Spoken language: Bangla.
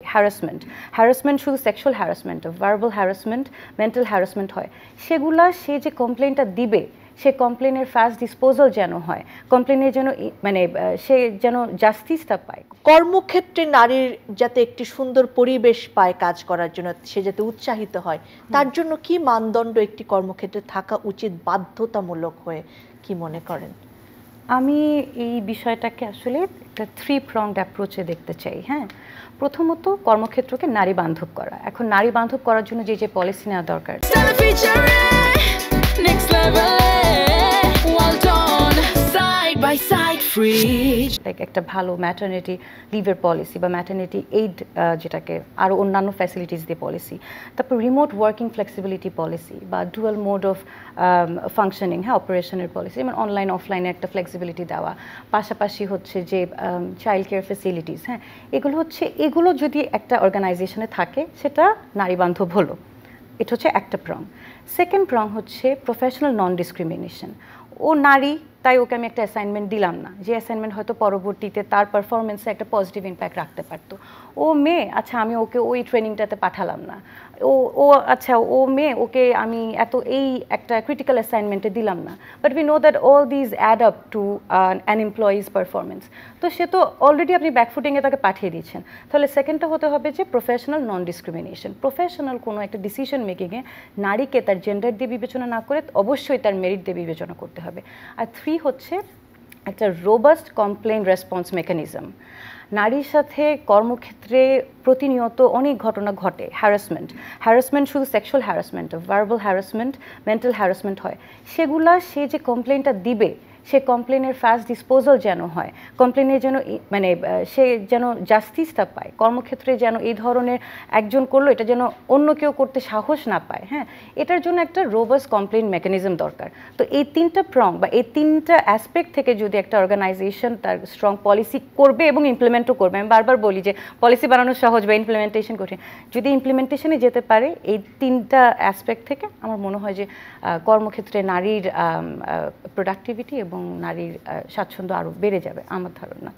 হ্যারাসমেন্ট শুধু sexual harassment, verbal harassment, mental harassment হয়, সেগুলা সে যে কমপ্লেনটা দিবে সে কমপ্লেনের ফাস্ট ডিসপোজাল যেন হয়, কমপ্লেনের যেন মানে সে যেন জাস্টিসটা পায়। কর্মক্ষেত্রে নারীর যাতে একটি সুন্দর পরিবেশ পায় কাজ করার জন্য, সে যাতে উৎসাহিত হয়, তার জন্য কি মানদণ্ড একটি কর্মক্ষেত্রে থাকা উচিত বাধ্যতামূলক হয়ে, কি মনে করেন? আমি এই বিষয়টাকে আসলে একটা 3-pronged অ্যাপ্রোচে দেখতে চাই। হ্যাঁ, প্রথমত কর্মক্ষেত্রকে নারী বান্ধব করা। এখন নারী বান্ধব করার জন্য যে যে পলিসি নেওয়া দরকার, একটা ভালো ম্যাটারনিটি লিভের পলিসি বা ম্যাটারনিটি এইড, যেটাকে আরও অন্যান্য ফ্যাসিলিটিস দিয়ে পলিসি, তারপর রিমোট ওয়ার্কিং ফ্লেক্সিবিলিটি পলিসি বা ডুয়াল মোড অফ ফাংশনিং, হ্যাঁ, অপারেশনের পলিসি, যেমন অনলাইন অফলাইনে একটা ফ্লেক্সিবিলিটি দেওয়া, পাশাপাশি হচ্ছে যে চাইল্ড কেয়ার ফ্যাসিলিটিস, হ্যাঁ, এগুলো যদি একটা অর্গানাইজেশনে থাকে সেটা নারী বান্ধব হলো। এটা হচ্ছে একটা প্রং। সেকেন্ড প্রং হচ্ছে প্রফেশনাল নন ডিসক্রিমিনেশন। ও নারী, তাই ওকে আমি একটা অ্যাসাইনমেন্ট দিলাম না, যে অ্যাসাইনমেন্ট হয়তো পরবর্তীতে তার পারফরমেন্সে একটা পজিটিভ ইম্প্যাক্ট রাখতে পারতো। ও মেয়ে, আচ্ছা আমি ওকে ওই ট্রেনিংটাতে পাঠালাম না। আচ্ছা ও মেয়ে, ওকে আমি এই একটা ক্রিটিক্যাল অ্যাসাইনমেন্টে দিলাম না। But we know that all these add up to an employees performance. তো সে তো অলরেডি আপনি ব্যাকফুটিংয়ে তাকে পাঠিয়ে দিচ্ছেন। তাহলে সেকেন্ডটা হতে হবে যে প্রফেশনাল নন ডিসক্রিমিনেশন। প্রফেশনাল কোনো একটা ডিসিশন মেকিংয়ে নারীকে তার জেন্ডার দিয়ে বিবেচনা না করে অবশ্যই তার মেরিট দিয়ে বিবেচনা করতে হবে। আর 3 হচ্ছে একটা রোবাস্ট কমপ্লেইন রেসপন্স মেকানিজম। নারীর সাথে কর্মক্ষেত্রে প্রতিনিয়ত অনেক ঘটনা ঘটে, হ্যারাসমেন্ট শুধু sexual harassment, verbal harassment, mental harassment হয়, সেগুলা সে যে কমপ্লেনটা দিবে সে কমপ্লেনের ফাস্ট ডিসপোজাল যেন হয়, কমপ্লেনের যেন মানে সে যেন জাস্টিসটা পায়, কর্মক্ষেত্রে যেন এই ধরনের একজন করলো এটা যেন অন্য কেউ করতে সাহস না পায়। হ্যাঁ, এটার জন্য একটা রোবাস্ট কমপ্লেন মেকানিজম দরকার। তো এই 3টা প্রং বা এই 3টা অ্যাসপেক্ট থেকে যদি একটা অর্গানাইজেশন তার স্ট্রং পলিসি করবে এবং ইমপ্লিমেন্টও করবে, আমি বারবার বলি যে পলিসি বানানো সহজ বা ইমপ্লিমেন্টেশন কঠিন, যদি ইমপ্লিমেন্টেশনে যেতে পারে এই 3টা অ্যাসপেক্ট থেকে, আমার মনে হয় যে কর্মক্ষেত্রে নারীর প্রোডাক্টিভিটি এবং নারীর স্বাচ্ছন্দ্য আরও বেড়ে যাবে, আমার ধারণা।